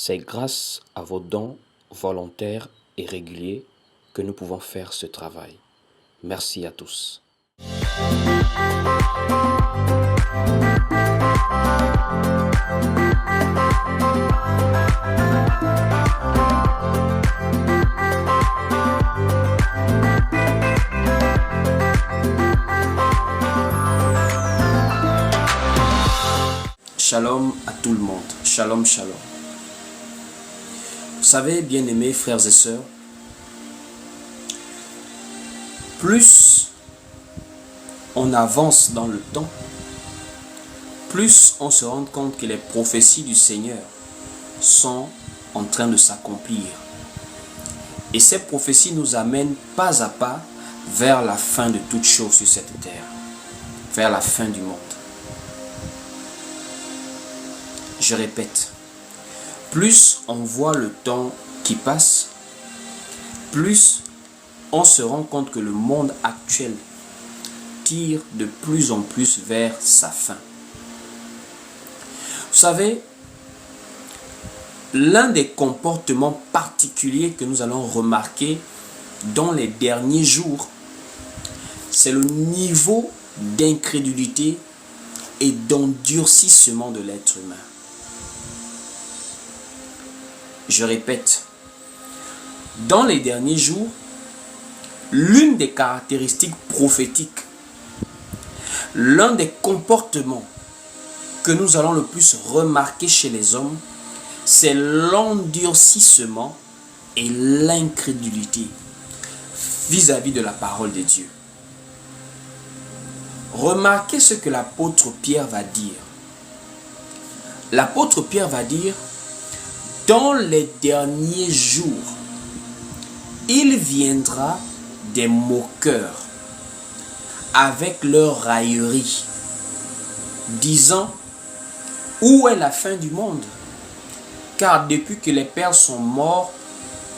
C'est grâce à vos dons volontaires et réguliers que nous pouvons faire ce travail. Merci à tous. Shalom à tout le monde. Shalom, shalom. Vous savez, bien-aimés frères et sœurs, plus on avance dans le temps, plus on se rend compte que les prophéties du Seigneur sont en train de s'accomplir. Et ces prophéties nous amènent pas à pas vers la fin de toute chose sur cette terre, vers la fin du monde. Je répète, plus on voit le temps qui passe, plus on se rend compte que le monde actuel tire de plus en plus vers sa fin. Vous savez, l'un des comportements particuliers que nous allons remarquer dans les derniers jours, c'est le niveau d'incrédulité et d'endurcissement de l'être humain. Je répète, dans les derniers jours, l'une des caractéristiques prophétiques, l'un des comportements que nous allons le plus remarquer chez les hommes, c'est l'endurcissement et l'incrédulité vis-à-vis de la parole de Dieu. Remarquez ce que l'apôtre Pierre va dire. L'apôtre Pierre va dire: dans les derniers jours, il viendra des moqueurs avec leur raillerie, disant: où est la fin du monde? Car depuis que les pères sont morts,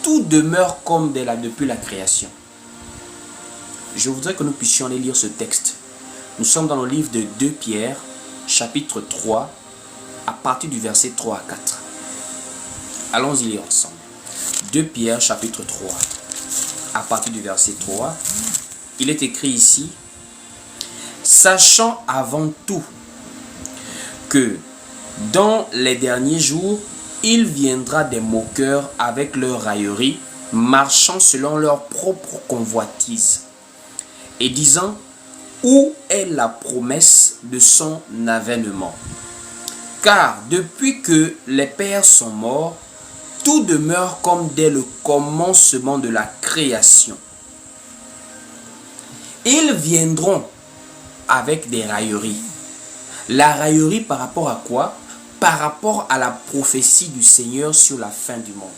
tout demeure comme depuis la création. Je voudrais que nous puissions aller lire ce texte. Nous sommes dans le livre de 2 Pierre, chapitre 3, à partir du verset 3 à 4. Allons-y lire ensemble. 2 Pierre, chapitre 3, à partir du verset 3. Il est écrit ici: sachant avant tout que dans les derniers jours, il viendra des moqueurs avec leur raillerie, marchant selon leur propre convoitise, et disant: où est la promesse de son avènement? Car depuis que les pères sont morts, tout demeure comme dès le commencement de la création. Ils viendront avec des railleries. La raillerie par rapport à quoi? Par rapport à la prophétie du Seigneur sur la fin du monde.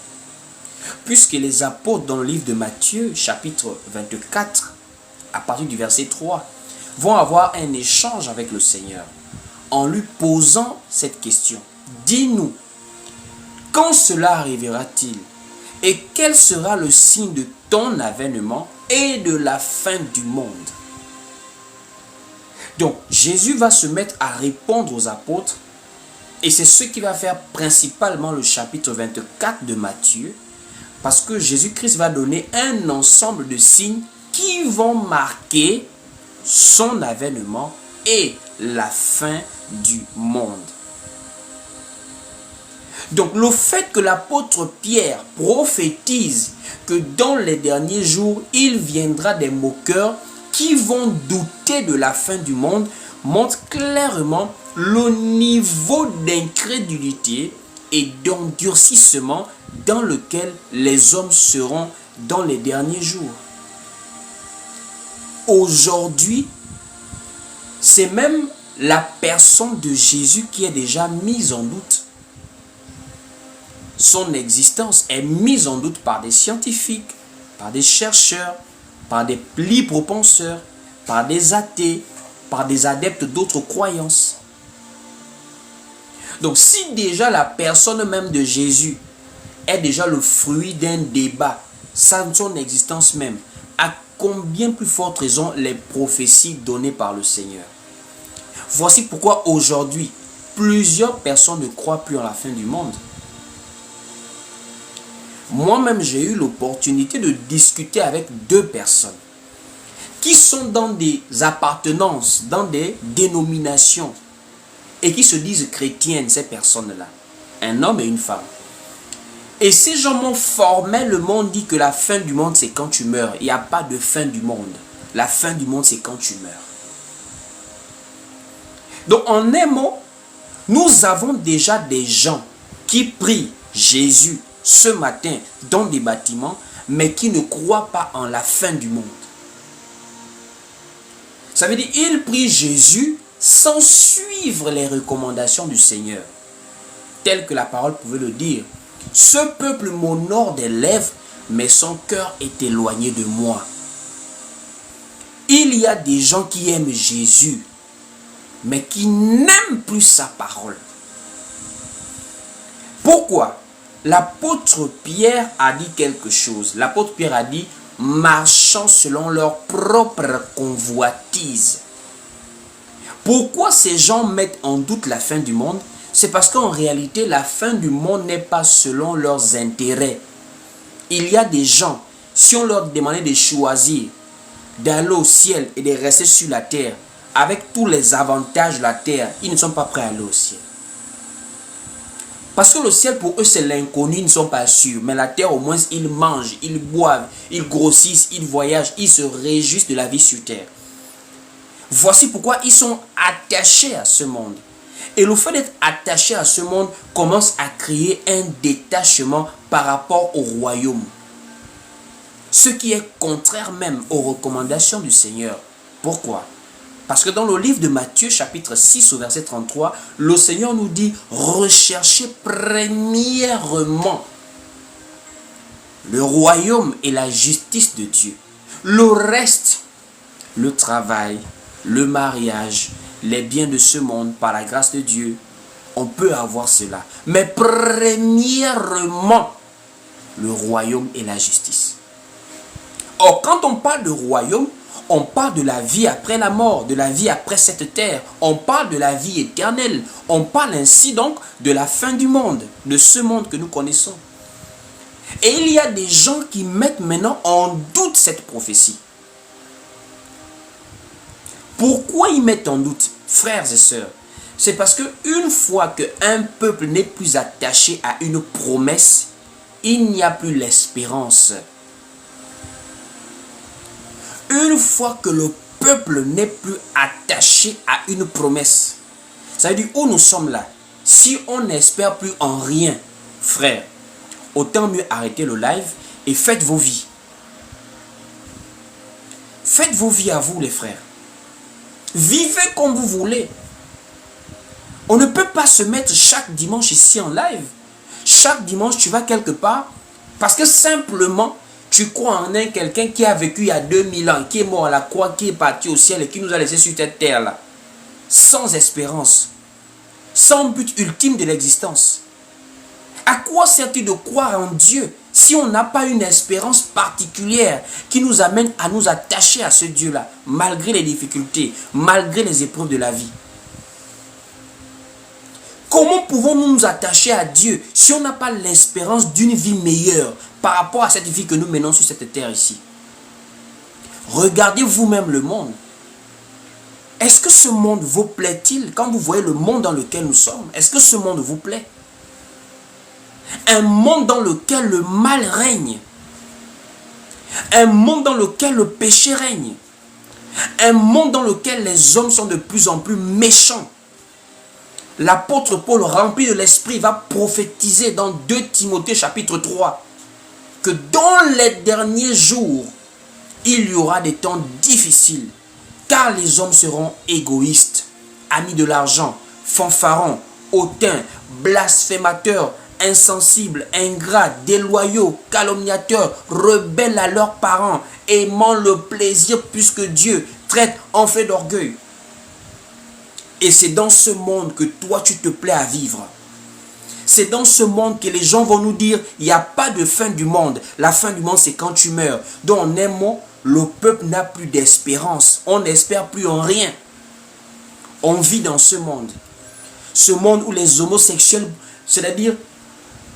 Puisque les apôtres dans le livre de Matthieu, chapitre 24, à partir du verset 3, vont avoir un échange avec le Seigneur en lui posant cette question: dis-nous, quand cela arrivera-t-il? Et quel sera le signe de ton avènement et de la fin du monde? Donc, Jésus va se mettre à répondre aux apôtres, et c'est ce qui va faire principalement le chapitre 24 de Matthieu, parce que Jésus-Christ va donner un ensemble de signes qui vont marquer son avènement et la fin du monde. Donc le fait que l'apôtre Pierre prophétise que dans les derniers jours, il viendra des moqueurs qui vont douter de la fin du monde montre clairement le niveau d'incrédulité et d'endurcissement dans lequel les hommes seront dans les derniers jours. Aujourd'hui, c'est même la personne de Jésus qui est déjà mise en doute. Son existence est mise en doute par des scientifiques, par des chercheurs, par des libres penseurs, par des athées, par des adeptes d'autres croyances. Donc si déjà la personne même de Jésus est déjà le fruit d'un débat, sans son existence même, à combien plus forte raison les prophéties données par le Seigneur? Voici pourquoi aujourd'hui, plusieurs personnes ne croient plus en la fin du monde. Moi-même, j'ai eu l'opportunité de discuter avec deux personnes qui sont dans des appartenances, dans des dénominations et qui se disent chrétiennes, ces personnes-là. Un homme et une femme. Et ces gens m'ont formellement dit que la fin du monde, c'est quand tu meurs. Il n'y a pas de fin du monde. La fin du monde, c'est quand tu meurs. Donc, en un mot, nous avons déjà des gens qui prient Jésus ce matin dans des bâtiments, mais qui ne croient pas en la fin du monde. Ça veut dire qu'ils prient Jésus sans suivre les recommandations du Seigneur, telles que la parole pouvait le dire. Ce peuple m'honore des lèvres, mais son cœur est éloigné de moi. Il y a des gens qui aiment Jésus, mais qui n'aiment plus sa parole. Pourquoi? L'apôtre Pierre a dit quelque chose. L'apôtre Pierre a dit, marchant selon leur propre convoitise. Pourquoi ces gens mettent en doute la fin du monde? C'est parce qu'en réalité, la fin du monde n'est pas selon leurs intérêts. Il y a des gens, si on leur demandait de choisir d'aller au ciel et de rester sur la terre, avec tous les avantages de la terre, ils ne sont pas prêts à aller au ciel. Parce que le ciel pour eux c'est l'inconnu, ils ne sont pas sûrs. Mais la terre au moins ils mangent, ils boivent, ils grossissent, ils voyagent, ils se réjouissent de la vie sur terre. Voici pourquoi ils sont attachés à ce monde. Et le fait d'être attaché à ce monde commence à créer un détachement par rapport au royaume. Ce qui est contraire même aux recommandations du Seigneur. Pourquoi? Parce que dans le livre de Matthieu, chapitre 6, au verset 33, le Seigneur nous dit « Recherchez premièrement le royaume et la justice de Dieu. Le reste, le travail, le mariage, les biens de ce monde, par la grâce de Dieu, on peut avoir cela. Mais premièrement, le royaume et la justice. » Or, quand on parle de royaume, on parle de la vie après la mort, de la vie après cette terre. On parle de la vie éternelle. On parle ainsi donc de la fin du monde, de ce monde que nous connaissons. Et il y a des gens qui mettent maintenant en doute cette prophétie. Pourquoi ils mettent en doute, frères et sœurs? C'est parce qu'une fois qu'un peuple n'est plus attaché à une promesse, il n'y a plus l'espérance. Une fois que le peuple n'est plus attaché à une promesse, ça veut dire où nous sommes là. Si on n'espère plus en rien, frère, autant mieux arrêter le live et faites vos vies. Faites vos vies à vous les frères. Vivez comme vous voulez. On ne peut pas se mettre chaque dimanche ici en live. Chaque dimanche tu vas quelque part parce que simplement tu crois en quelqu'un qui a vécu il y a 2000 ans, qui est mort à la croix, qui est parti au ciel et qui nous a laissé sur cette terre-là. Sans espérance. Sans but ultime de l'existence. À quoi sert-il de croire en Dieu si on n'a pas une espérance particulière qui nous amène à nous attacher à ce Dieu-là, malgré les difficultés, malgré les épreuves de la vie? Comment pouvons-nous nous attacher à Dieu si on n'a pas l'espérance d'une vie meilleure par rapport à cette vie que nous menons sur cette terre ici? Regardez vous-même le monde. Est-ce que ce monde vous plaît-il quand vous voyez le monde dans lequel nous sommes? Est-ce que ce monde vous plaît? Un monde dans lequel le mal règne. Un monde dans lequel le péché règne. Un monde dans lequel les hommes sont de plus en plus méchants. L'apôtre Paul, rempli de l'esprit, va prophétiser dans 2 Timothée chapitre 3 que dans les derniers jours, il y aura des temps difficiles, car les hommes seront égoïstes, amis de l'argent, fanfarons, hautains, blasphémateurs, insensibles, ingrats, déloyaux, calomniateurs, rebelles à leurs parents, aimant le plaisir plus que Dieu, traitent en fait d'orgueil. Et c'est dans ce monde que toi tu te plais à vivre. C'est dans ce monde que les gens vont nous dire, il n'y a pas de fin du monde. La fin du monde, c'est quand tu meurs. Donc en un mot, le peuple n'a plus d'espérance. On n'espère plus en rien. On vit dans ce monde. Ce monde où les homosexuels, c'est-à-dire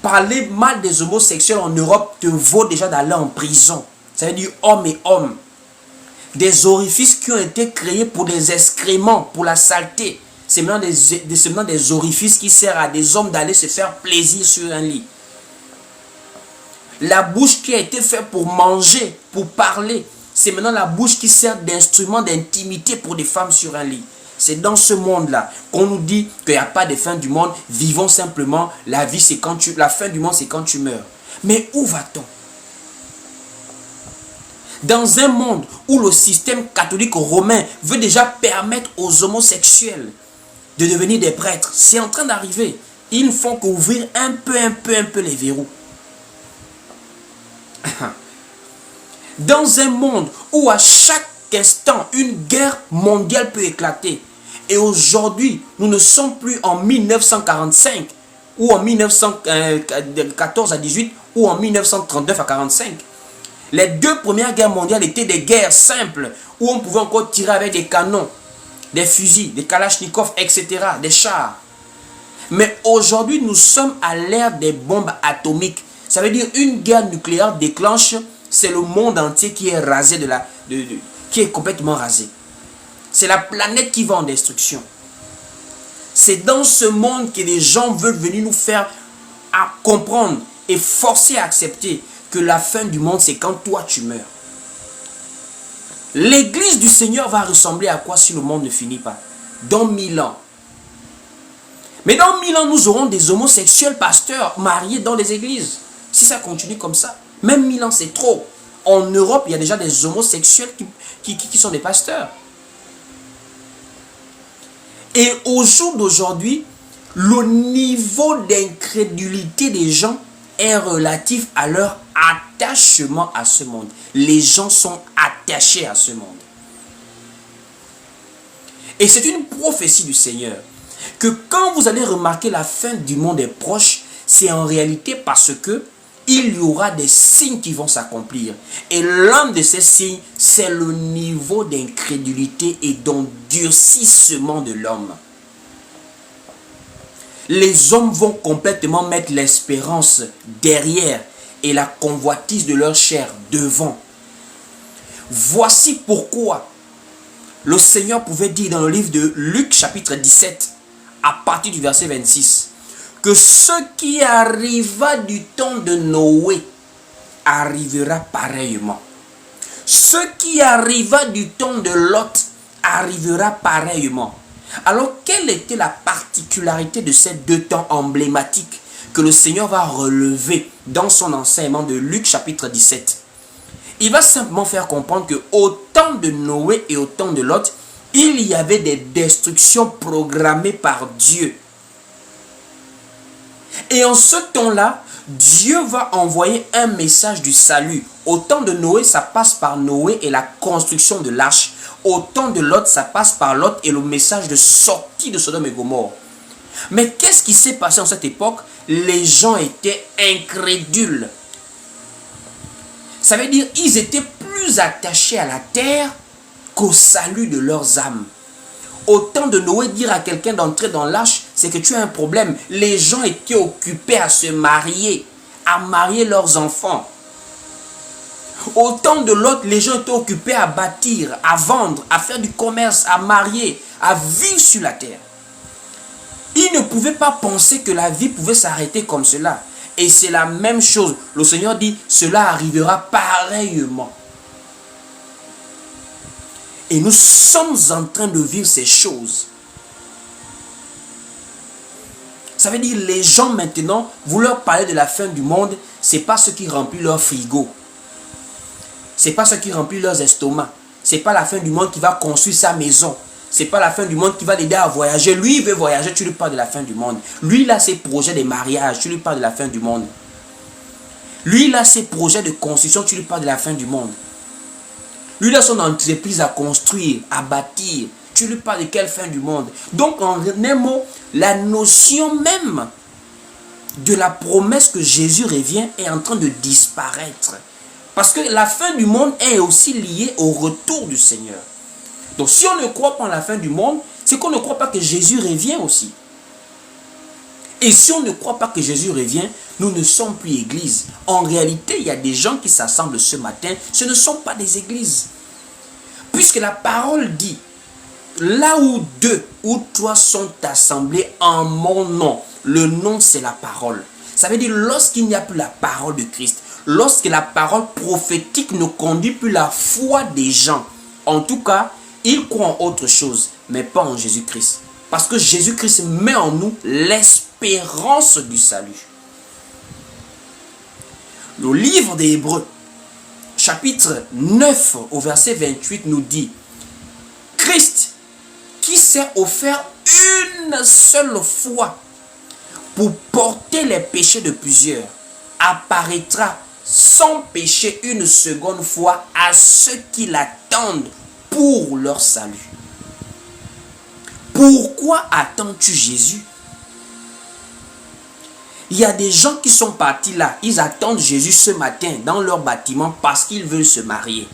Parler mal des homosexuels en Europe te vaut déjà d'aller en prison. Ça veut dire homme et homme. Des orifices qui ont été créés pour des excréments, pour la saleté. C'est maintenant des orifices qui servent à des hommes d'aller se faire plaisir sur un lit. La bouche qui a été faite pour manger, pour parler, c'est maintenant la bouche qui sert d'instrument d'intimité pour des femmes sur un lit. C'est dans ce monde-là qu'on nous dit qu'il n'y a pas de fin du monde. Vivons simplement. La vie, c'est quand la fin du monde, c'est quand tu meurs. Mais où va-t-on? Dans un monde où le système catholique romain veut déjà permettre aux homosexuels de devenir des prêtres, c'est en train d'arriver. Ils ne font qu'ouvrir un peu les verrous. Dans un monde où à chaque instant une guerre mondiale peut éclater, et aujourd'hui nous ne sommes plus en 1945 ou en 1914 à 18 ou en 1939 à 45. Les deux premières guerres mondiales étaient des guerres simples où on pouvait encore tirer avec des canons, des fusils, des kalachnikovs, etc., des chars. Mais aujourd'hui nous sommes à l'ère des bombes atomiques. Ça veut dire une guerre nucléaire déclenche, c'est le monde entier qui est rasé qui est complètement rasé. C'est la planète qui va en destruction. C'est dans ce monde que les gens veulent venir nous faire comprendre et forcer à accepter que la fin du monde, c'est quand toi tu meurs. L'église du Seigneur va ressembler à quoi si le monde ne finit pas? Dans 1000 ans. Mais dans 1000 ans, nous aurons des homosexuels pasteurs mariés dans les églises. Si ça continue comme ça, même 1000 ans, c'est trop. En Europe, il y a déjà des homosexuels qui sont des pasteurs. Et au jour d'aujourd'hui, le niveau d'incrédulité des gens est relatif à leur attachement à ce monde. Les gens sont attachés à ce monde. Et c'est une prophétie du Seigneur que quand vous allez remarquer la fin du monde est proche, c'est en réalité parce que il y aura des signes qui vont s'accomplir. Et l'un de ces signes, c'est le niveau d'incrédulité et d'endurcissement de l'homme. Les hommes vont complètement mettre l'espérance derrière et la convoitise de leur chair devant. Voici pourquoi le Seigneur pouvait dire dans le livre de Luc chapitre 17, à partir du verset 26, que ce qui arriva du temps de Noé arrivera pareillement. Ce qui arriva du temps de Lot arrivera pareillement. Alors, quelle était la particularité de ces deux temps emblématiques que le Seigneur va relever dans son enseignement de Luc chapitre 17? Il va simplement faire comprendre qu'au temps de Noé et au temps de Lot, il y avait des destructions programmées par Dieu. Et en ce temps-là, Dieu va envoyer un message du salut. Au temps de Noé, ça passe par Noé et la construction de l'arche. Au temps de Lot, ça passe par Lot et le message de sortie de Sodome et Gomorrhe. Mais qu'est-ce qui s'est passé en cette époque? Les gens étaient incrédules. Ça veut dire qu'ils étaient plus attachés à la terre qu'au salut de leurs âmes. Au temps de Noé, dire à quelqu'un d'entrer dans l'arche, c'est que tu as un problème. Les gens étaient occupés à se marier, à marier leurs enfants. Au temps de Lot, les gens étaient occupés à bâtir, à vendre, à faire du commerce, à marier, à vivre sur la terre. Ils ne pouvaient pas penser que la vie pouvait s'arrêter comme cela. Et c'est la même chose. Le Seigneur dit, cela arrivera pareillement. Et nous sommes en train de vivre ces choses. Ça veut dire les gens maintenant, vous leur parlez de la fin du monde, ce n'est pas ce qui remplit leur frigo. Ce n'est pas ce qui remplit leurs estomacs. Ce n'est pas la fin du monde qui va construire sa maison. Ce n'est pas la fin du monde qui va l'aider à voyager. Lui, il veut voyager, tu lui parles de la fin du monde. Lui, il a ses projets de mariage, tu lui parles de la fin du monde. Lui, il a ses projets de construction, tu lui parles de la fin du monde. Lui, il a son entreprise à construire, à bâtir. Tu lui parles de quelle fin du monde? Donc, en un mot, la notion même de la promesse que Jésus revient est en train de disparaître. Parce que la fin du monde est aussi liée au retour du Seigneur. Donc, si on ne croit pas en la fin du monde, c'est qu'on ne croit pas que Jésus revient aussi. Et si on ne croit pas que Jésus revient, nous ne sommes plus église. En réalité, il y a des gens qui s'assemblent ce matin, ce ne sont pas des églises. Puisque la parole dit, là où 2 ou 3 sont assemblés en mon nom, le nom c'est la parole. Ça veut dire lorsqu'il n'y a plus la parole de Christ, lorsque la parole prophétique ne conduit plus la foi des gens, en tout cas, ils croient en autre chose, mais pas en Jésus-Christ. Parce que Jésus-Christ met en nous l'espérance du salut. Le livre des Hébreux, chapitre 9 au verset 28 nous dit, Christ qui s'est offert une seule fois pour porter les péchés de plusieurs, apparaîtra sans péché une seconde fois à ceux qui l'attendent pour leur salut. Pourquoi attends-tu Jésus? Il y a des gens qui sont partis là, ils attendent Jésus ce matin dans leur bâtiment parce qu'ils veulent se marier.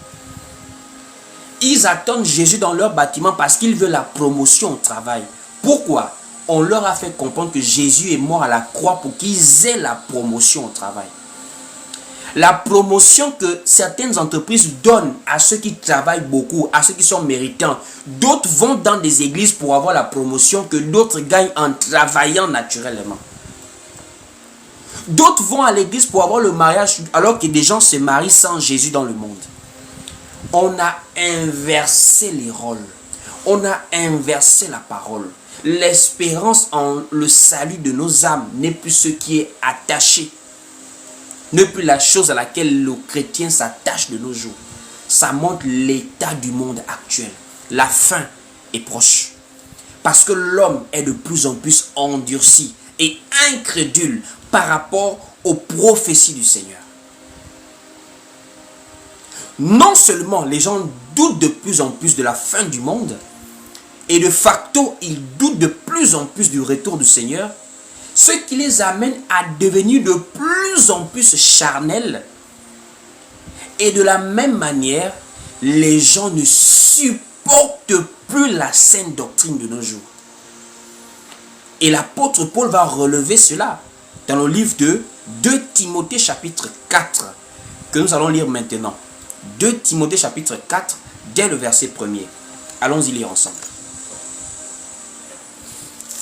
Ils attendent Jésus dans leur bâtiment parce qu'ils veulent la promotion au travail. Pourquoi? On leur a fait comprendre que Jésus est mort à la croix pour qu'ils aient la promotion au travail. La promotion que certaines entreprises donnent à ceux qui travaillent beaucoup, à ceux qui sont méritants. D'autres vont dans des églises pour avoir la promotion que d'autres gagnent en travaillant naturellement. D'autres vont à l'église pour avoir le mariage alors que des gens se marient sans Jésus dans le monde. On a inversé les rôles. On a inversé la parole. L'espérance en le salut de nos âmes n'est plus ce qui est attaché. N'est plus la chose à laquelle le chrétien s'attache de nos jours. Ça montre l'état du monde actuel. La fin est proche. Parce que l'homme est de plus en plus endurci et incrédule par rapport aux prophéties du Seigneur. Non seulement les gens doutent de plus en plus de la fin du monde, et de facto, ils doutent de plus en plus du retour du Seigneur, ce qui les amène à devenir de plus en plus charnels. Et de la même manière, les gens ne supportent plus la saine doctrine de nos jours. Et l'apôtre Paul va relever cela dans le livre de 2 Timothée chapitre 4, que nous allons lire maintenant. 2 Timothée chapitre 4, dès le verset 1er. Allons-y lire ensemble.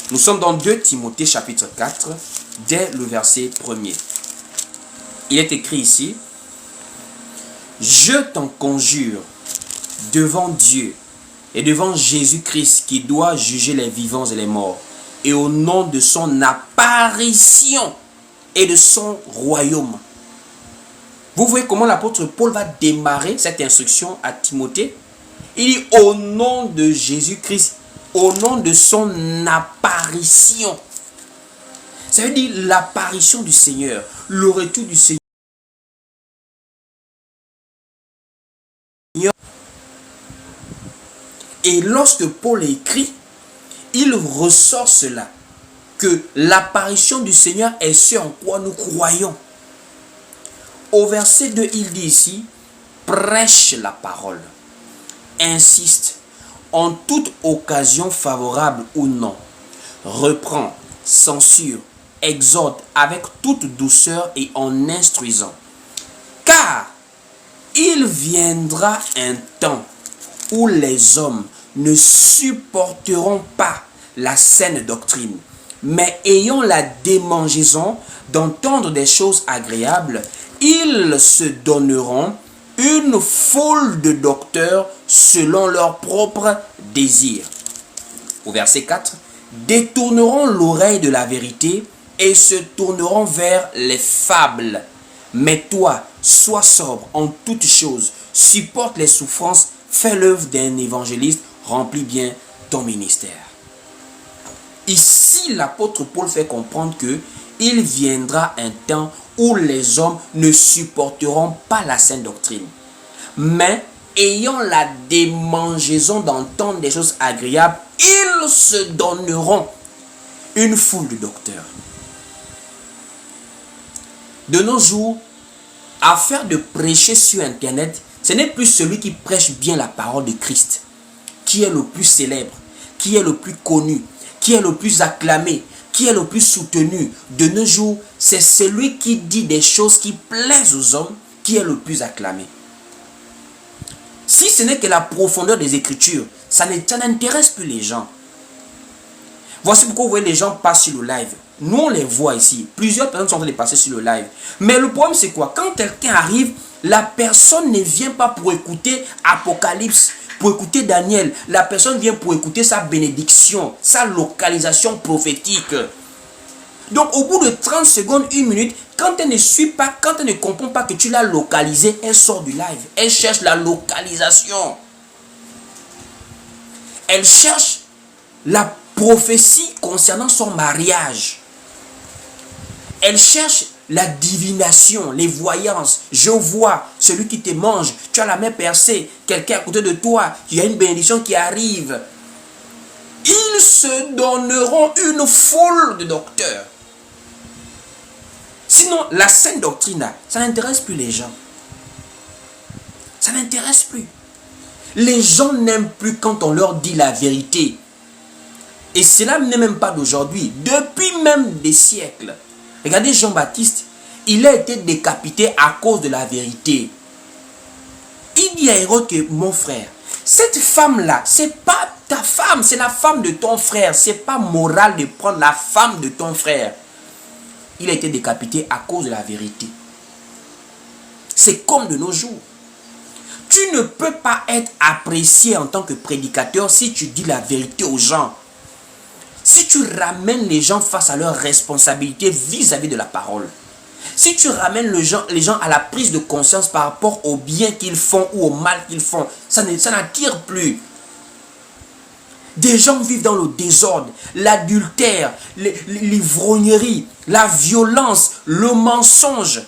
Nous sommes dans 2 Timothée chapitre 4, dès le verset 1er. Il est écrit ici, « Je t'en conjure devant Dieu et devant Jésus-Christ qui doit juger les vivants et les morts, et au nom de son apparition et de son royaume. » Vous voyez comment l'apôtre Paul va démarrer cette instruction à Timothée. Il dit au nom de Jésus-Christ, au nom de son apparition. Ça veut dire l'apparition du Seigneur, le retour du Seigneur. Et lorsque Paul écrit, il ressort cela, que l'apparition du Seigneur est ce en quoi nous croyons. Au verset 2, il dit ici, prêche la parole, insiste, en toute occasion favorable ou non, reprend, censure, exhorte avec toute douceur et en instruisant. Car il viendra un temps où les hommes ne supporteront pas la saine doctrine, mais ayant la démangeaison d'entendre des choses agréables, ils se donneront une foule de docteurs selon leurs propres désirs. Au verset 4, détourneront l'oreille de la vérité et se tourneront vers les fables. Mais toi, sois sobre en toutes choses, supporte les souffrances, fais l'œuvre d'un évangéliste, remplis bien ton ministère. Ici, l'apôtre Paul fait comprendre que il viendra un temps où les hommes ne supporteront pas la saine doctrine, mais ayant la démangeaison d'entendre des choses agréables, ils se donneront une foule de docteurs. De nos jours, afin de prêcher sur Internet, ce n'est plus celui qui prêche bien la parole de Christ, qui est le plus célèbre, qui est le plus connu, qui est le plus acclamé, qui est le plus soutenu de nos jours, c'est celui qui dit des choses qui plaisent aux hommes, qui est le plus acclamé. Si ce n'est que la profondeur des Écritures, ça n'intéresse plus les gens. Voici pourquoi vous voyez les gens passent sur le live. Nous, on les voit ici. Plusieurs personnes sont en train de passer sur le live. Mais le problème, c'est quoi? Quand quelqu'un arrive, la personne ne vient pas pour écouter Apocalypse, pour écouter Daniel. La personne vient pour écouter sa bénédiction, sa localisation prophétique. Donc, au bout de 30 secondes, 1 minute, quand elle ne suit pas, quand elle ne comprend pas que tu l'as localisé, elle sort du live. Elle cherche la localisation. Elle cherche la prophétie concernant son mariage. Elle cherche la divination, les voyances. Je vois celui qui te mange. Tu as la main percée. Quelqu'un à côté de toi. Il y a une bénédiction qui arrive. Ils se donneront une foule de docteurs. Sinon, la saine doctrine, ça n'intéresse plus les gens. Ça n'intéresse plus. Les gens n'aiment plus quand on leur dit la vérité. Et cela n'est même pas d'aujourd'hui. Depuis même des siècles. Regardez Jean-Baptiste. Il a été décapité à cause de la vérité. Il dit à Hérode que, mon frère, cette femme-là, c'est pas ta femme, c'est la femme de ton frère. C'est pas moral de prendre la femme de ton frère. Il a été décapité à cause de la vérité. C'est comme de nos jours. Tu ne peux pas être apprécié en tant que prédicateur si tu dis la vérité aux gens. Si tu ramènes les gens face à leurs responsabilités vis-à-vis de la parole. Si tu ramènes les gens à la prise de conscience par rapport au bien qu'ils font ou au mal qu'ils font, ça n'attire plus. Des gens vivent dans le désordre, l'adultère, l'ivrognerie, la violence, le mensonge.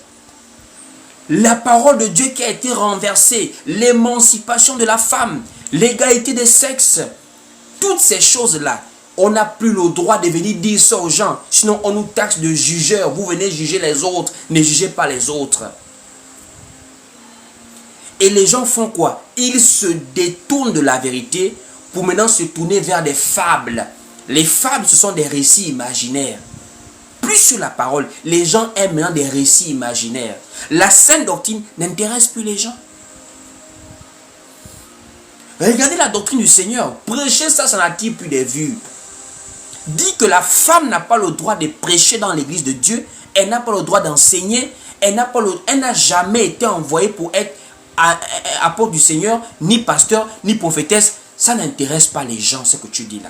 La parole de Dieu qui a été renversée, l'émancipation de la femme, l'égalité des sexes. Toutes ces choses-là, on n'a plus le droit de venir dire ça aux gens. Sinon, on nous taxe de jugeurs. Vous venez juger les autres, ne jugez pas les autres. Et les gens font quoi? Ils se détournent de la vérité pour maintenant se tourner vers des fables. Les fables, ce sont des récits imaginaires. Plus sur la parole, les gens aiment maintenant des récits imaginaires. La saine doctrine n'intéresse plus les gens. Regardez la doctrine du Seigneur. Prêcher ça, ça n'attire plus des vues. Dit que la femme n'a pas le droit de prêcher dans l'église de Dieu. Elle n'a pas le droit d'enseigner. Elle n'a jamais été envoyée pour être apôtre du Seigneur, ni pasteur, ni prophétesse. Ça n'intéresse pas les gens, ce que tu dis là.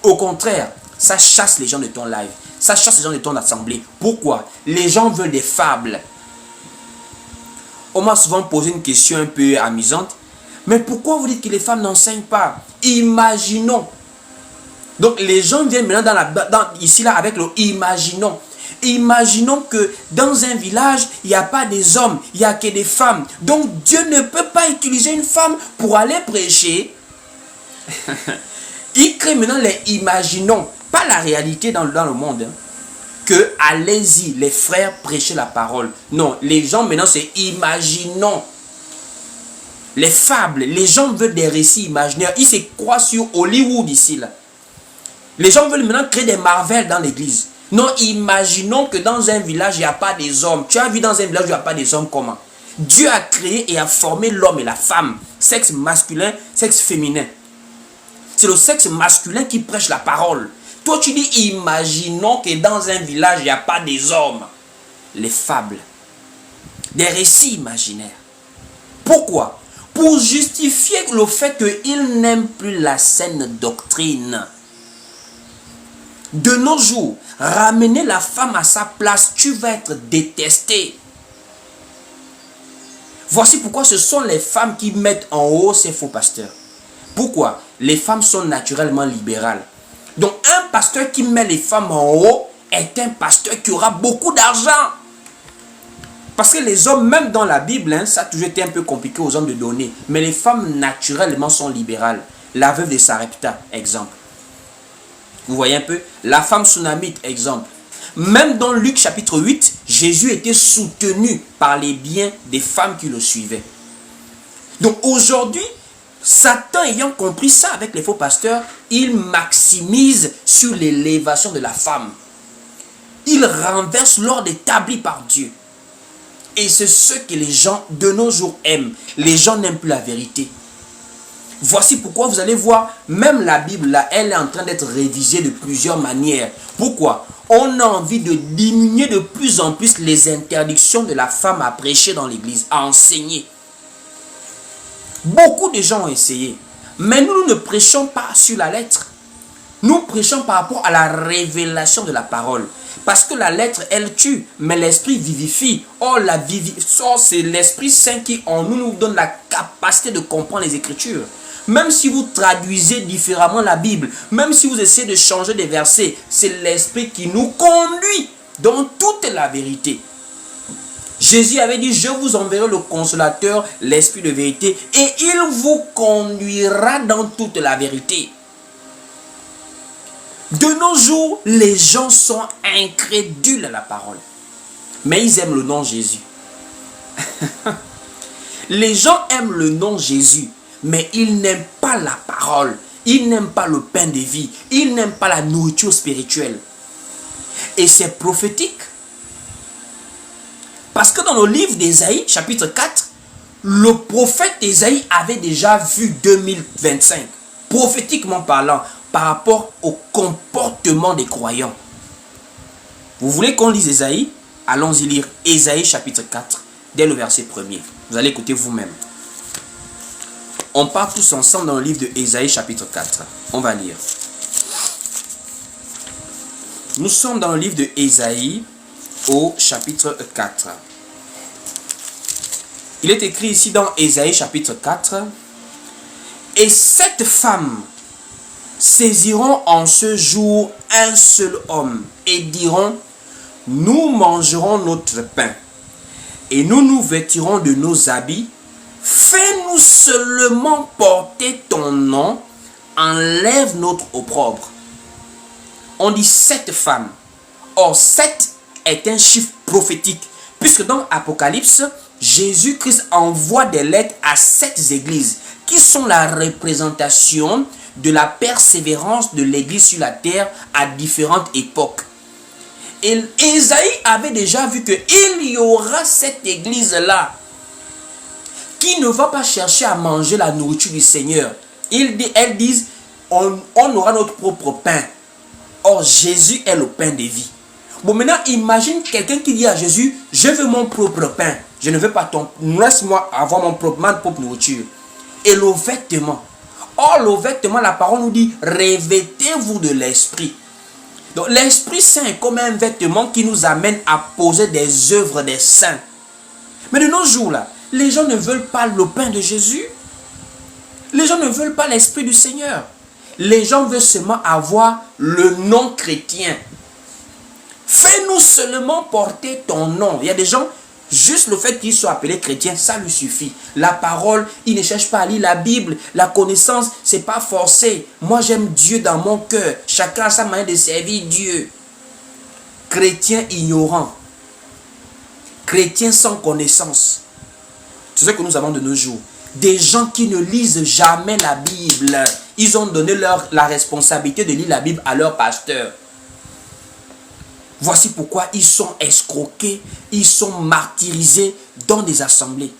Au contraire, ça chasse les gens de ton live. Ça chasse les gens de ton assemblée. Pourquoi? Les gens veulent des fables. On m'a souvent posé une question un peu amusante. Mais pourquoi vous dites que les femmes n'enseignent pas? Imaginons. Donc les gens viennent maintenant ici là avec le imaginons. Imaginons que dans un village, il n'y a pas des hommes, il n'y a que des femmes. Donc Dieu ne peut pas utiliser une femme pour aller prêcher. Il crée maintenant les imaginons, pas la réalité dans le monde. Que allez-y, les frères, prêcher la parole. Non, les gens maintenant c'est imaginons. Les fables, les gens veulent des récits imaginaires. Ils se croient sur Hollywood ici là. Les gens veulent maintenant créer des Marvel dans l'église. Non, imaginons que dans un village, il n'y a pas des hommes. Tu as vu dans un village, il n'y a pas des hommes comment? Dieu a créé et a formé l'homme et la femme. Sexe masculin, sexe féminin. C'est le sexe masculin qui prêche la parole. Toi, tu dis, imaginons que dans un village, il n'y a pas des hommes. Les fables. Des récits imaginaires. Pourquoi? Pour justifier le fait qu'ils n'aiment plus la saine doctrine. De nos jours, ramener la femme à sa place, tu vas être détesté. Voici pourquoi ce sont les femmes qui mettent en haut ces faux pasteurs. Pourquoi? Les femmes sont naturellement libérales. Donc un pasteur qui met les femmes en haut est un pasteur qui aura beaucoup d'argent. Parce que les hommes, même dans la Bible, ça a toujours été un peu compliqué aux hommes de donner. Mais les femmes naturellement sont libérales. La veuve de Sarepta, exemple. Vous voyez un peu? La femme sunamite, exemple. Même dans Luc chapitre 8, Jésus était soutenu par les biens des femmes qui le suivaient. Donc aujourd'hui, Satan ayant compris ça avec les faux pasteurs, il maximise sur l'élévation de la femme. Il renverse l'ordre établi par Dieu. Et c'est ce que les gens de nos jours aiment. Les gens n'aiment plus la vérité. Voici pourquoi vous allez voir, même la Bible, là, elle est en train d'être révisée de plusieurs manières. Pourquoi? On a envie de diminuer de plus en plus les interdictions de la femme à prêcher dans l'église, à enseigner. Beaucoup de gens ont essayé. Mais nous ne prêchons pas sur la lettre. Nous prêchons par rapport à la révélation de la parole. Parce que la lettre, elle tue, mais l'esprit vivifie. Or, c'est l'Esprit Saint qui en nous donne la capacité de comprendre les Écritures. Même si vous traduisez différemment la Bible, même si vous essayez de changer des versets, c'est l'Esprit qui nous conduit dans toute la vérité. Jésus avait dit, je vous enverrai le consolateur, l'Esprit de vérité, et il vous conduira dans toute la vérité. De nos jours, les gens sont incrédules à la parole. Mais ils aiment le nom Jésus. Les gens aiment le nom Jésus, mais ils n'aiment pas la parole. Ils n'aiment pas le pain de vie. Ils n'aiment pas la nourriture spirituelle. Et c'est prophétique. Parce que dans le livre d'Ésaïe, chapitre 4, le prophète Ésaïe avait déjà vu 2025, prophétiquement parlant, par rapport au comportement des croyants. Vous voulez qu'on lise Ésaïe? Allons-y lire Ésaïe chapitre 4, dès le verset 1er. Vous allez écouter vous-même. On part tous ensemble dans le livre de Ésaïe chapitre 4. On va lire. Nous sommes dans le livre de Ésaïe au chapitre 4. Il est écrit ici dans Ésaïe chapitre 4. Et cette femme saisiront en ce jour un seul homme et diront, nous mangerons notre pain et nous nous vêtirons de nos habits. Fais-nous seulement porter ton nom, enlève notre opprobre. On dit 7 femmes. Or 7 est un chiffre prophétique, puisque dans Apocalypse, Jésus-Christ envoie des lettres à 7 églises qui sont la représentation de la persévérance de l'église sur la terre à différentes époques. Et Ésaïe avait déjà vu qu'il y aura cette église-là qui ne va pas chercher à manger la nourriture du Seigneur. Elles disent, on aura notre propre pain. Or, Jésus est le pain de vie. Bon, maintenant, imagine quelqu'un qui dit à Jésus, je veux mon propre pain. Je ne veux pas ton... Laisse-moi avoir ma propre nourriture. Et le vêtement. Or, le vêtement, la parole nous dit, revêtez-vous de l'Esprit. Donc, l'Esprit Saint est comme un vêtement qui nous amène à poser des œuvres des saints. Mais de nos jours, là, les gens ne veulent pas le pain de Jésus. Les gens ne veulent pas l'Esprit du Seigneur. Les gens veulent seulement avoir le nom chrétien. Fais-nous seulement porter ton nom. Il y a des gens, juste le fait qu'ils soient appelés chrétiens, ça lui suffit. La parole, ils ne cherchent pas à lire la Bible. La connaissance, c'est pas forcé. Moi, j'aime Dieu dans mon cœur. Chacun a sa manière de servir Dieu. Chrétiens ignorants. Chrétiens sans connaissance. C'est ce que nous avons de nos jours. Des gens qui ne lisent jamais la Bible. Ils ont donné la responsabilité de lire la Bible à leur pasteur. Voici pourquoi ils sont escroqués, ils sont martyrisés dans des assemblées.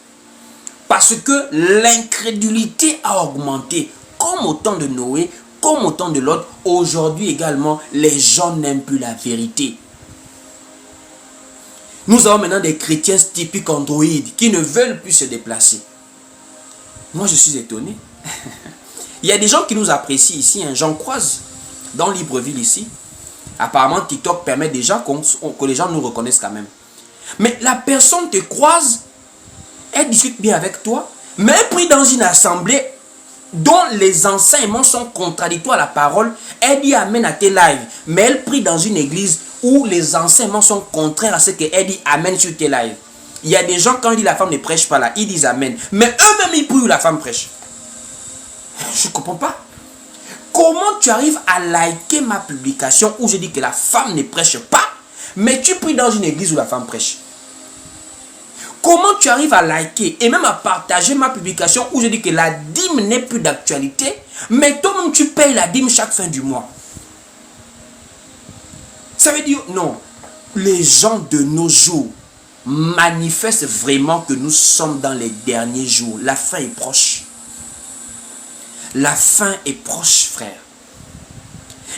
Parce que l'incrédulité a augmenté. Comme au temps de Noé, comme au temps de Lot, aujourd'hui également, les gens n'aiment plus la vérité. Nous avons maintenant des chrétiens typiques androïdes qui ne veulent plus se déplacer. Moi, je suis étonné. Il y a des gens qui nous apprécient ici. J'en croise dans Libreville ici. Apparemment, TikTok permet déjà que les gens nous reconnaissent quand même. Mais la personne te croise, elle discute bien avec toi, mais elle prie dans une assemblée dont les enseignements sont contradictoires à la parole. Elle dit amen à tes lives, mais elle prie dans une église où les enseignements sont contraires à ce qu'elle dit amen sur tes lives. Il y a des gens, quand ils disent la femme ne prêche pas là, ils disent amen. Mais eux-mêmes, ils prient où la femme prêche. Je ne comprends pas. Comment tu arrives à liker ma publication où je dis que la femme ne prêche pas, mais tu pries dans une église où la femme prêche? Comment tu arrives à liker et même à partager ma publication où je dis que la dîme n'est plus d'actualité, mais toi-même tu payes la dîme chaque fin du mois? Ça veut dire non. Les gens de nos jours manifestent vraiment que nous sommes dans les derniers jours. La fin est proche. La fin est proche, frère.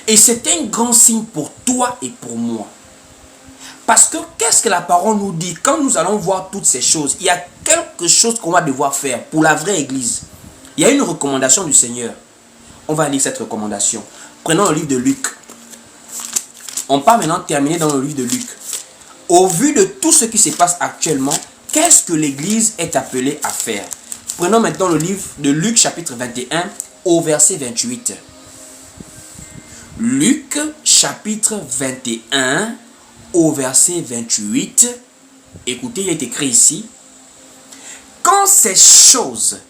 Et c'est un grand signe pour toi et pour moi. Parce que qu'est-ce que la parole nous dit? Quand nous allons voir toutes ces choses, il y a quelque chose qu'on va devoir faire pour la vraie église. Il y a une recommandation du Seigneur. On va lire cette recommandation. Prenons le livre de Luc. On part maintenant terminer dans le livre de Luc. Au vu de tout ce qui se passe actuellement, qu'est-ce que l'église est appelée à faire? Prenons maintenant le livre de Luc chapitre 21 au verset 28. Luc chapitre 21 au verset 28. Écoutez, il est écrit ici. Quand ces choses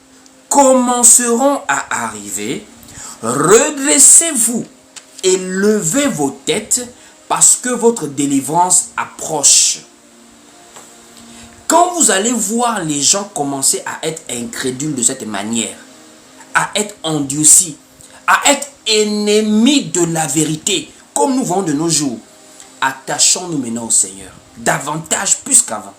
commenceront à arriver, redressez-vous et levez vos têtes parce que votre délivrance approche. Quand vous allez voir les gens commencer à être incrédules de cette manière, à être endurcis, à être ennemis de la vérité, comme nous voyons de nos jours, attachons-nous maintenant au Seigneur, davantage plus qu'avant.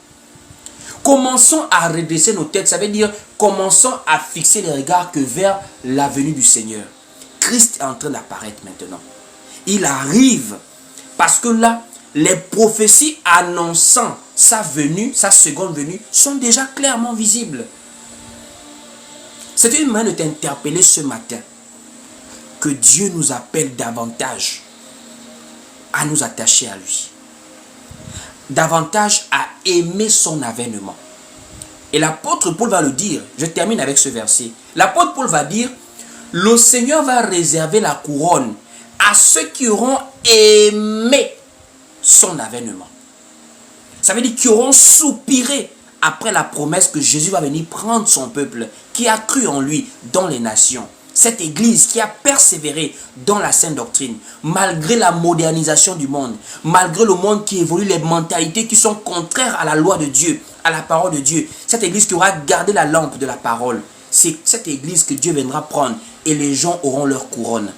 Commençons à redresser nos têtes, ça veut dire commençons à fixer les regards que vers la venue du Seigneur. Christ est en train d'apparaître maintenant. Il arrive parce que là, les prophéties annonçant sa venue, sa seconde venue, sont déjà clairement visibles. C'est une manière de t'interpeller ce matin que Dieu nous appelle davantage à nous attacher à lui. Davantage à aimer son avènement. Et l'apôtre Paul va le dire. Je termine avec ce verset. L'apôtre Paul va dire, le Seigneur va réserver la couronne à ceux qui auront aimé son avènement. Ça veut dire qu'ils auront soupiré après la promesse que Jésus va venir prendre son peuple qui a cru en lui dans les nations. Cette église qui a persévéré dans la sainte doctrine, malgré la modernisation du monde, malgré le monde qui évolue, les mentalités qui sont contraires à la loi de Dieu, à la parole de Dieu. Cette église qui aura gardé la lampe de la parole, c'est cette église que Dieu viendra prendre et les gens auront leur couronne.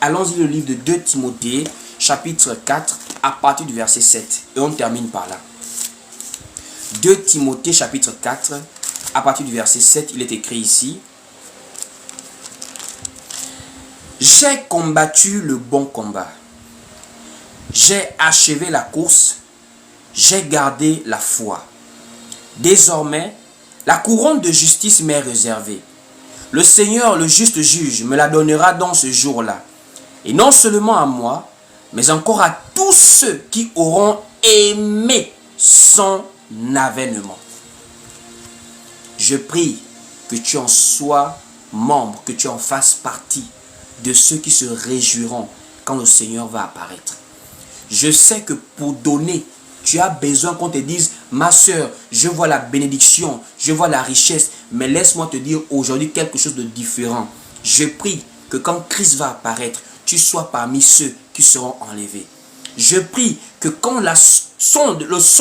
Allons-y le livre de 2 Timothée, chapitre 4, à partir du verset 7. Et on termine par là. 2 Timothée, chapitre 4, à partir du verset 7, il est écrit ici. J'ai combattu le bon combat. J'ai achevé la course. J'ai gardé la foi. Désormais, la couronne de justice m'est réservée. Le Seigneur, le juste juge, me la donnera dans ce jour-là. Et non seulement à moi, mais encore à tous ceux qui auront aimé son avènement. Je prie que tu en sois membre, que tu en fasses partie de ceux qui se réjouiront quand le Seigneur va apparaître. Je sais que pour donner, tu as besoin qu'on te dise, ma soeur, je vois la bénédiction, je vois la richesse, mais laisse-moi te dire aujourd'hui quelque chose de différent. Je prie que quand Christ va apparaître, tu sois parmi ceux qui seront enlevés. Je prie que quand le son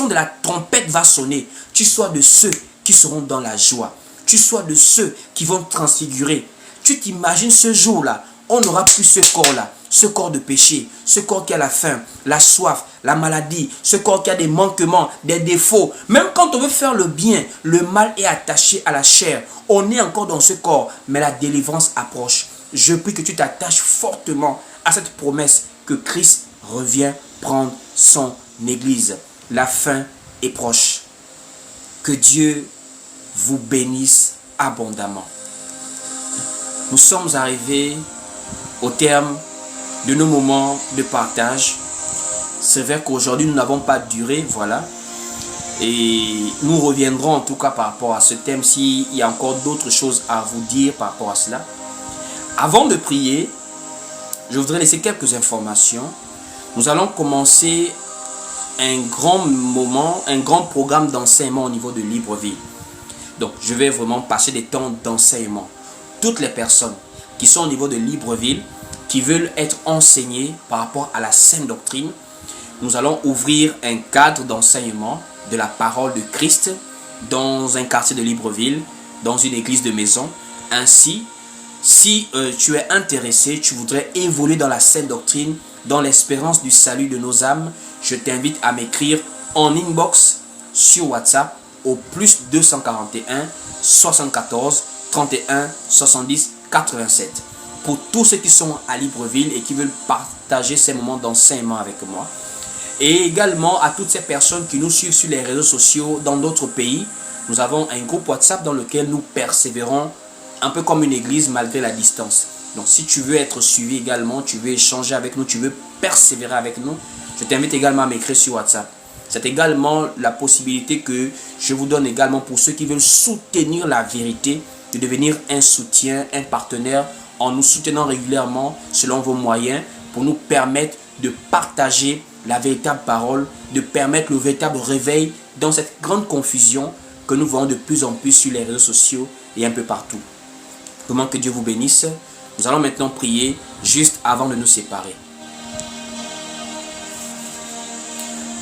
de la trompette va sonner, tu sois de ceux qui seront dans la joie. Tu sois de ceux qui vont transfigurer. Tu t'imagines ce jour-là, on n'aura plus ce corps-là, ce corps de péché, ce corps qui a la faim, la soif, la maladie, ce corps qui a des manquements, des défauts. Même quand on veut faire le bien, le mal est attaché à la chair. On est encore dans ce corps, mais la délivrance approche. Je prie que tu t'attaches fortement à cette promesse que Christ revient prendre son église. La fin est proche. Que Dieu vous bénisse abondamment. Nous sommes arrivés au terme de nos moments de partage. C'est vrai qu'aujourd'hui nous n'avons pas duré, voilà. Et nous reviendrons en tout cas par rapport à ce thème s'il y a encore d'autres choses à vous dire par rapport à cela. Avant de prier, je voudrais laisser quelques informations. Nous allons commencer un grand moment, un grand programme d'enseignement au niveau de Libreville. Donc, je vais vraiment passer des temps d'enseignement. Toutes les personnes qui sont au niveau de Libreville, qui veulent être enseignées par rapport à la sainte doctrine, nous allons ouvrir un cadre d'enseignement de la parole de Christ dans un quartier de Libreville, dans une église de maison. Ainsi, si tu es intéressé, tu voudrais évoluer dans la sainte doctrine, dans l'espérance du salut de nos âmes, je t'invite à m'écrire en inbox sur WhatsApp au plus 241 74 31 70 87. Pour tous ceux qui sont à Libreville et qui veulent partager ces moments d'enseignement avec moi. Et également à toutes ces personnes qui nous suivent sur les réseaux sociaux dans d'autres pays. Nous avons un groupe WhatsApp dans lequel nous persévérons un peu comme une église malgré la distance. Donc si tu veux être suivi également, tu veux échanger avec nous, tu veux persévérer avec nous, je t'invite également à m'écrire sur WhatsApp. C'est également la possibilité que je vous donne également pour ceux qui veulent soutenir la vérité, de devenir un soutien, un partenaire en nous soutenant régulièrement selon vos moyens pour nous permettre de partager la véritable parole, de permettre le véritable réveil dans cette grande confusion que nous voyons de plus en plus sur les réseaux sociaux et un peu partout. Vraiment que Dieu vous bénisse. Nous allons maintenant prier juste avant de nous séparer.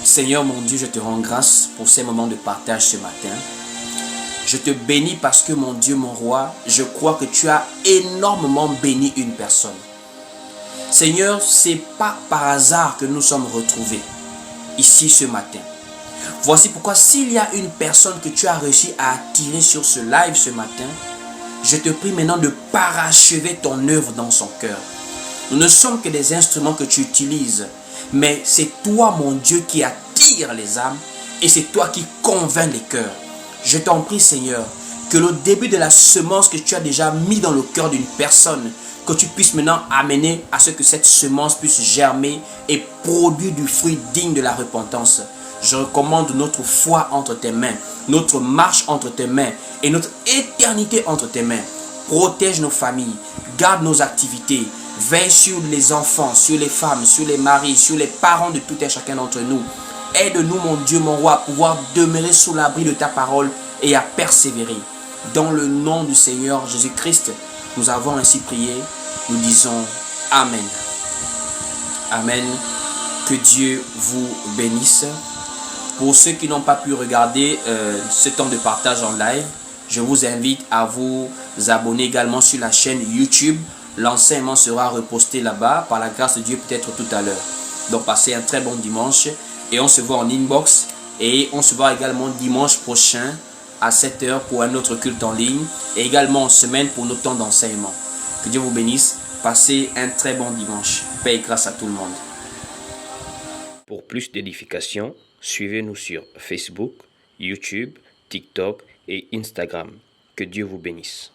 Seigneur mon Dieu, je te rends grâce pour ces moments de partage ce matin. Je te bénis parce que mon Dieu, mon roi, je crois que tu as énormément béni une personne. Seigneur, c'est pas par hasard que nous sommes retrouvés ici ce matin. Voici pourquoi s'il y a une personne que tu as réussi à attirer sur ce live ce matin, je te prie maintenant de parachever ton œuvre dans son cœur. Nous ne sommes que des instruments que tu utilises, mais c'est toi, mon Dieu, qui attire les âmes et c'est toi qui convainc les cœurs. Je t'en prie, Seigneur, que le début de la semence que tu as déjà mis dans le cœur d'une personne, que tu puisses maintenant amener à ce que cette semence puisse germer et produire du fruit digne de la repentance. Je recommande notre foi entre tes mains, notre marche entre tes mains et notre éternité entre tes mains. Protège nos familles, garde nos activités, veille sur les enfants, sur les femmes, sur les maris, sur les parents de tout et chacun d'entre nous. Aide-nous, mon Dieu, mon roi, à pouvoir demeurer sous l'abri de ta parole et à persévérer. Dans le nom du Seigneur Jésus-Christ, nous avons ainsi prié. Nous disons Amen. Amen. Que Dieu vous bénisse. Pour ceux qui n'ont pas pu regarder ce temps de partage en live, je vous invite à vous abonner également sur la chaîne YouTube. L'enseignement sera reposté là-bas par la grâce de Dieu peut-être tout à l'heure. Donc passez un très bon dimanche et on se voit en inbox et on se voit également dimanche prochain à 7 h pour un autre culte en ligne et également en semaine pour notre temps d'enseignement. Que Dieu vous bénisse. Passez un très bon dimanche. Paix et grâce à tout le monde. Pour plus d'édification, suivez-nous sur Facebook, YouTube, TikTok et Instagram. Que Dieu vous bénisse.